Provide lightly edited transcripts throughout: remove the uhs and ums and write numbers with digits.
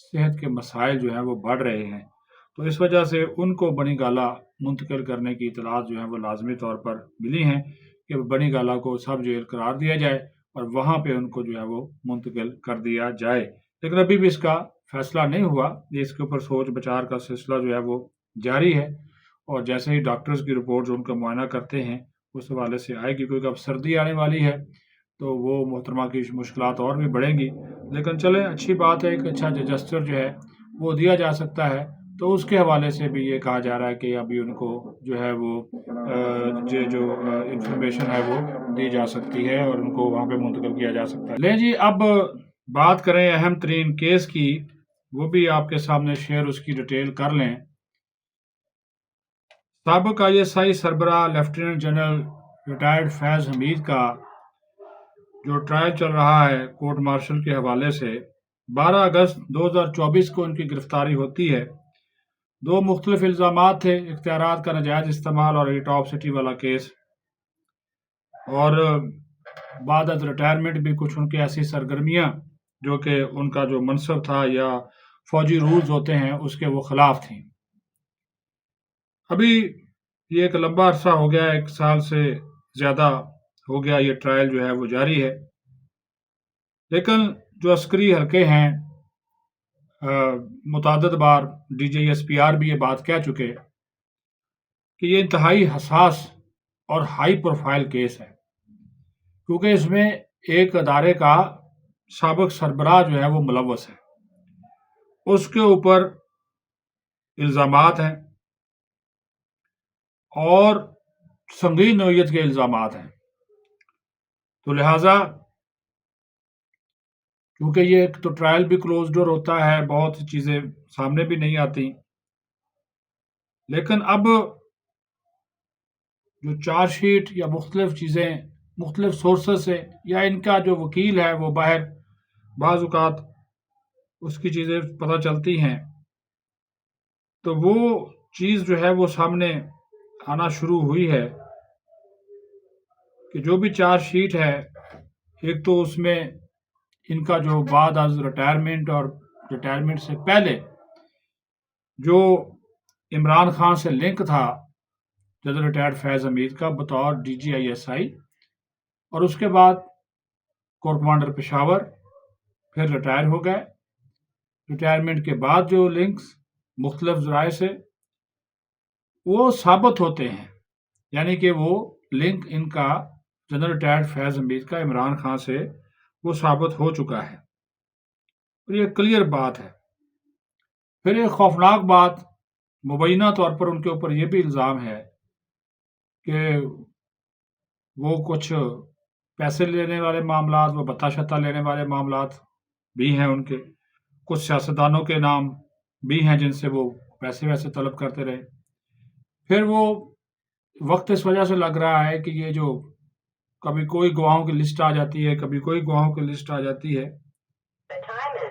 صحت کے مسائل جو ہیں وہ بڑھ رہے ہیں، تو اس وجہ سے ان کو بنی گالہ منتقل کرنے کی اطلاعات جو ہیں وہ لازمی طور پر ملی ہیں کہ بنی گالہ کو سب جیل قرار دیا جائے اور وہاں پہ ان کو جو ہے وہ منتقل کر دیا جائے، لیکن ابھی بھی اس کا فیصلہ نہیں ہوا۔ یہ اس کے اوپر سوچ بچار کا سلسلہ جو ہے وہ جاری ہے، اور جیسے ہی ڈاکٹرز کی رپورٹ جو ان کا معائنہ کرتے ہیں اس حوالے سے آئے گی، کیونکہ اب سردی آنے والی ہے تو وہ محترمہ کی مشکلات اور بھی بڑھیں گی، لیکن چلیں اچھی بات ہے، ایک اچھا جسچر جو ہے وہ دیا جا سکتا ہے، تو اس کے حوالے سے بھی یہ کہا جا رہا ہے کہ ابھی ان کو جو ہے وہ جو انفارمیشن ہے وہ دی جا سکتی ہے اور ان کو وہاں پہ منتقل کیا جا سکتا ہے۔ لیں جی، اب بات کریں اہم ترین کیس کی، وہ بھی آپ کے سامنے شیئر اس کی ڈیٹیل کر لیں۔ سابق ISI سربراہ لیفٹیننٹ جنرل ریٹائرڈ فیض حمید کا جو ٹرائل چل رہا ہے کورٹ مارشل کے حوالے سے، 12 اگست 2024 کو ان کی گرفتاری ہوتی ہے۔ 2 مختلف الزامات تھے، اختیارات کا ناجائز استعمال اور ٹاپ سٹی والا کیس، اور بعد از ریٹائرمنٹ بھی کچھ ان کی ایسی سرگرمیاں جو کہ ان کا جو منصب تھا یا فوجی رولز ہوتے ہیں اس کے وہ خلاف تھیں۔ ابھی یہ ایک لمبا عرصہ ہو گیا، 1 سال سے زیادہ ہو گیا، یہ ٹرائل جو ہے وہ جاری ہے، لیکن جو عسکری حلقے ہیں متعدد بار DGSPR بھی یہ بات کہہ چکے کہ یہ انتہائی حساس اور ہائی پروفائل کیس ہے، کیونکہ اس میں ایک ادارے کا سابق سربراہ جو ہے وہ ملوث ہے، اس کے اوپر الزامات ہیں اور سنگین نوعیت کے الزامات ہیں، تو لہٰذا کیونکہ یہ ایک تو ٹرائل بھی کلوز ڈور ہوتا ہے، بہت سی چیزیں سامنے بھی نہیں آتی، لیکن اب جو چارج شیٹ یا مختلف چیزیں مختلف سورسز سے یا ان کا جو وکیل ہے وہ باہر بعض اوقات اس کی چیزیں پتہ چلتی ہیں، تو وہ چیز جو ہے وہ سامنے آنا شروع ہوئی ہے کہ جو بھی چارج شیٹ ہے، ایک تو اس میں ان کا جو بعد از ریٹائرمنٹ اور ریٹائرمنٹ سے پہلے جو عمران خان سے لنک تھا جنرل ریٹائرڈ فیض حمید کا بطور DGISI، اور اس کے بعد کور کمانڈر پشاور، پھر ریٹائر ہو گئے، ریٹائرمنٹ کے بعد جو لنکس مختلف ذرائع سے وہ ثابت ہوتے ہیں، یعنی کہ وہ لنک ان کا جنرل ریٹائرڈ فیض حمید کا عمران خان سے وہ ثابت ہو چکا ہے، اور یہ کلیئر بات ہے۔ پھر ایک خوفناک بات مبینہ طور پر ان کے اوپر یہ بھی الزام ہے کہ وہ کچھ پیسے لینے والے معاملات، وہ بتا شتا لینے والے معاملات بھی ہیں ان کے، کچھ سیاستدانوں کے نام بھی ہیں جن سے وہ پیسے ویسے طلب کرتے رہے۔ پھر وہ وقت اس وجہ سے لگ رہا ہے کہ یہ جو کبھی کوئی گواہوں کی لسٹ آ جاتی ہے، کبھی کوئی گواہوں کی لسٹ آ جاتی ہے،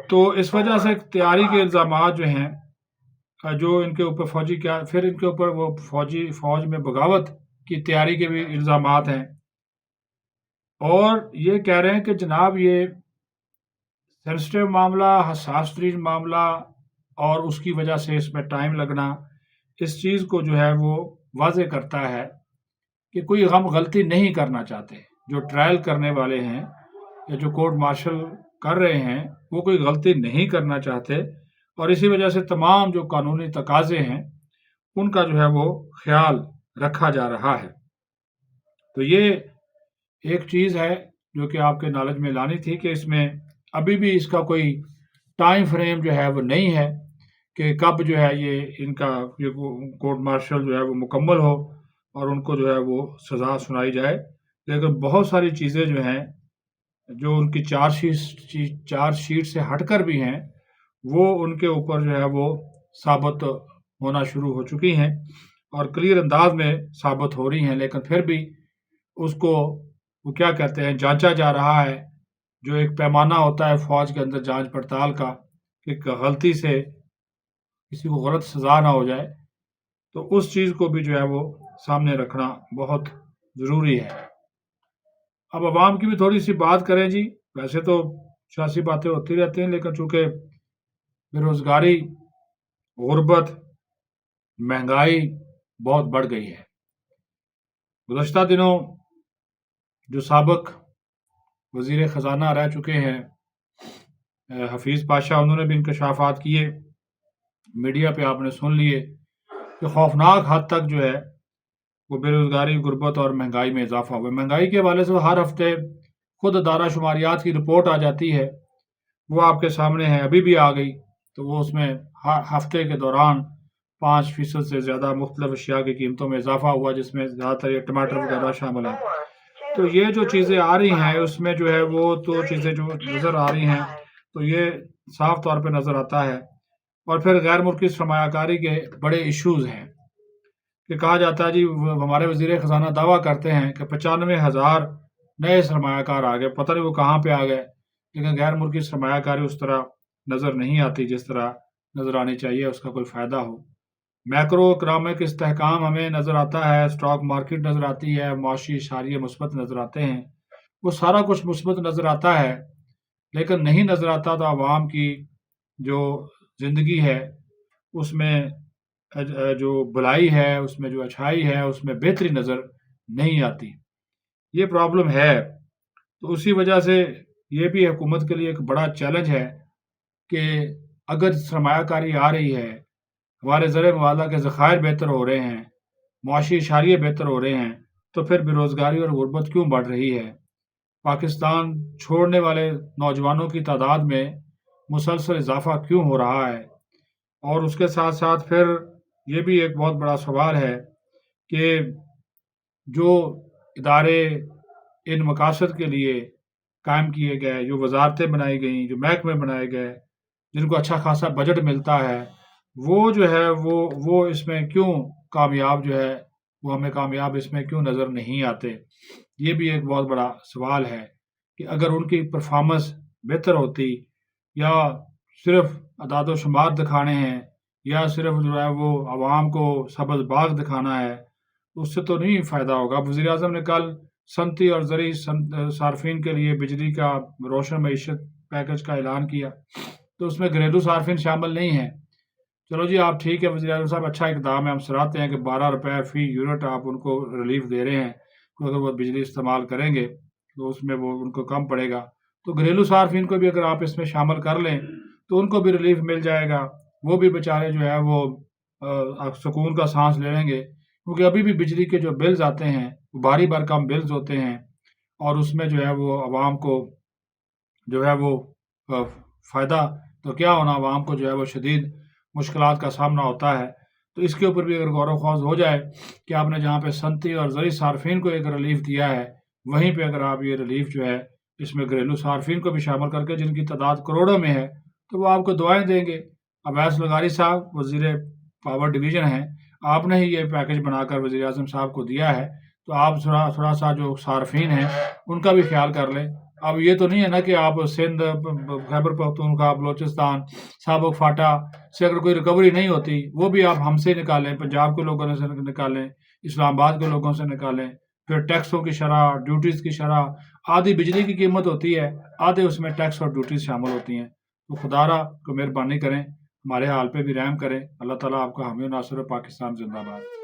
تو اس وجہ سے تیاری کے الزامات جو ہیں جو ان کے اوپر فوجی کیا، پھر ان کے اوپر وہ فوج میں بغاوت کی تیاری کے بھی الزامات ہیں، اور یہ کہہ رہے ہیں کہ جناب یہ سینسٹیو معاملہ، حساس ترین معاملہ، اور اس کی وجہ سے اس میں ٹائم لگنا اس چیز کو جو ہے وہ واضح کرتا ہے کہ کوئی ہم غلطی نہیں کرنا چاہتے، جو ٹرائل کرنے والے ہیں یا جو کورٹ مارشل کر رہے ہیں وہ کوئی غلطی نہیں کرنا چاہتے، اور اسی وجہ سے تمام جو قانونی تقاضے ہیں ان کا جو ہے وہ خیال رکھا جا رہا ہے۔ تو یہ ایک چیز ہے جو کہ آپ کے نالج میں لانی تھی کہ اس میں ابھی بھی اس کا کوئی ٹائم فریم جو ہے وہ نہیں ہے کہ کب جو ہے یہ ان کا یہ کورٹ مارشل جو ہے وہ مکمل ہو اور ان کو جو ہے وہ سزا سنائی جائے، لیکن بہت ساری چیزیں جو ہیں جو ان کی چارج شیٹ سے ہٹ کر بھی ہیں وہ ان کے اوپر جو ہے وہ ثابت ہونا شروع ہو چکی ہیں اور کلیئر انداز میں ثابت ہو رہی ہیں، لیکن پھر بھی اس کو وہ کیا کہتے ہیں جانچا جا رہا ہے، جو ایک پیمانہ ہوتا ہے فوج کے اندر جانچ پڑتال کا کہ غلطی سے کسی کو غلط سزا نہ ہو جائے، تو اس چیز کو بھی جو ہے وہ سامنے رکھنا بہت ضروری ہے۔ اب عوام کی بھی تھوڑی سی بات کریں جی، ویسے تو سیاسی باتیں ہوتی رہتی ہیں، لیکن چونکہ بے روزگاری، غربت، مہنگائی بہت بڑھ گئی ہے۔ گزشتہ دنوں جو سابق وزیر خزانہ رہ چکے ہیں حفیظ پاشا، انہوں نے بھی انکشافات کیے، میڈیا پہ آپ نے سن لیے کہ خوفناک حد تک جو ہے وہ بے روزگاری، غربت اور مہنگائی میں اضافہ ہوا۔ مہنگائی کے حوالے سے ہر ہفتے خود ادارہ شماریات کی رپورٹ آ جاتی ہے، وہ آپ کے سامنے ہے، ابھی بھی آ گئی، تو وہ اس میں ہفتے کے دوران 5% سے زیادہ مختلف اشیاء کی قیمتوں میں اضافہ ہوا، جس میں زیادہ تر یہ ٹماٹر وغیرہ شامل ہیں۔ تو یہ جو چیزیں آ رہی ہیں اس میں جو ہے وہ تو چیزیں جو نظر آ رہی ہیں تو یہ صاف طور پہ نظر آتا ہے۔ اور پھر غیر ملکی سرمایہ کاری کے بڑے ایشوز ہیں کہ کہا جاتا ہے جی ہمارے وزیر خزانہ دعویٰ کرتے ہیں کہ 95,000 نئے سرمایہ کار آ گئے، پتہ نہیں وہ کہاں پہ آ گئے، لیکن غیر ملکی سرمایہ کاری اس طرح نظر نہیں آتی جس طرح نظر آنی چاہیے، اس کا کوئی فائدہ ہو۔ میکرو اکنامک استحکام ہمیں نظر آتا ہے، اسٹاک مارکیٹ نظر آتی ہے، معاشی اشاریے مثبت نظر آتے ہیں، وہ سارا کچھ مثبت نظر آتا ہے، لیکن نہیں نظر آتا تو عوام کی جو زندگی ہے اس میں جو بھلائی ہے، اس میں جو اچھائی ہے، اس میں بہتری نظر نہیں آتی۔ یہ پرابلم ہے، تو اسی وجہ سے یہ بھی حکومت کے لیے ایک بڑا چیلنج ہے کہ اگر سرمایہ کاری آ رہی ہے، ہمارے زر مبادلہ کے ذخائر بہتر ہو رہے ہیں، معاشی اشاریے بہتر ہو رہے ہیں، تو پھر بے روزگاری اور غربت کیوں بڑھ رہی ہے؟ پاکستان چھوڑنے والے نوجوانوں کی تعداد میں مسلسل اضافہ کیوں ہو رہا ہے؟ اور اس کے ساتھ ساتھ پھر یہ بھی ایک بہت بڑا سوال ہے کہ جو ادارے ان مقاصد کے لیے قائم کیے گئے، جو وزارتیں بنائی گئیں، جو محکمے بنائے گئے، جن کو اچھا خاصا بجٹ ملتا ہے، وہ جو ہے وہ اس میں کیوں کامیاب جو ہے وہ ہمیں کامیاب اس میں کیوں نظر نہیں آتے؟ یہ بھی ایک بہت بڑا سوال ہے کہ اگر ان کی پرفارمنس بہتر ہوتی، یا صرف اعداد و شمار دکھانے ہیں، یا صرف جو ہے وہ عوام کو سبز باغ دکھانا ہے، اس سے تو نہیں فائدہ ہوگا۔ وزیر اعظم نے کل صنعتی اور زرعی صارفین کے لیے بجلی کا روشن معیشت پیکج کا اعلان کیا، تو اس میں گھریلو صارفین شامل نہیں ہیں۔ چلو جی آپ ٹھیک ہے وزیر اعظم صاحب، اچھا اقدام ہے، ہم سراہتے ہیں کہ 12 روپے فی یونٹ آپ ان کو ریلیف دے رہے ہیں، تو اگر وہ بجلی استعمال کریں گے تو اس میں وہ ان کو کم پڑے گا، تو گھریلو صارفین کو بھی اگر آپ اس میں شامل کر لیں تو ان کو بھی ریلیف مل جائے گا، وہ بھی بیچارے جو ہے وہ سکون کا سانس لے لیں گے، کیونکہ ابھی بھی بجلی کے جو بلز آتے ہیں وہ بھاری بھرکم بلز ہوتے ہیں، اور اس میں جو ہے وہ عوام کو جو ہے وہ فائدہ تو کیا ہونا، عوام کو جو ہے وہ شدید مشکلات کا سامنا ہوتا ہے۔ تو اس کے اوپر بھی اگر غور و خوض ہو جائے کہ آپ نے جہاں پہ صنعتی اور زرعی صارفین کو ایک ریلیف دیا ہے، وہیں پہ اگر آپ یہ ریلیف جو ہے اس میں گھریلو صارفین کو بھی شامل کر کے، جن کی تعداد کروڑوں میں ہے، تو وہ آپ کو دعائیں دیں گے۔ اویس لغاری صاحب وزیر پاور ڈویژن ہیں، آپ نے ہی یہ پیکج بنا کر وزیر اعظم صاحب کو دیا ہے، تو آپ تھوڑا سا جو صارفین ہیں ان کا بھی خیال کر لیں۔ اب یہ تو نہیں ہے نا کہ آپ سندھ، خیبر پختونخوا، بلوچستان، سابق فاٹا سے اگر کوئی ریکوری نہیں ہوتی، وہ بھی آپ ہم سے نکالیں، پنجاب کے لوگوں سے نکالیں، اسلام آباد کے لوگوں سے نکالیں، پھر ٹیکسوں کی شرح، ڈیوٹیز کی شرح، آدھی بجلی کی قیمت ہوتی ہے، آدھے اس میں ٹیکس اور ڈیوٹیز شامل ہوتی ہیں۔ تو خدا را کو مہربانی کریں، ہمارے حال پہ بھی رحم کریں۔ اللہ تعالیٰ آپ کا حامی و ناصر ہے۔ پاکستان زندہ باد۔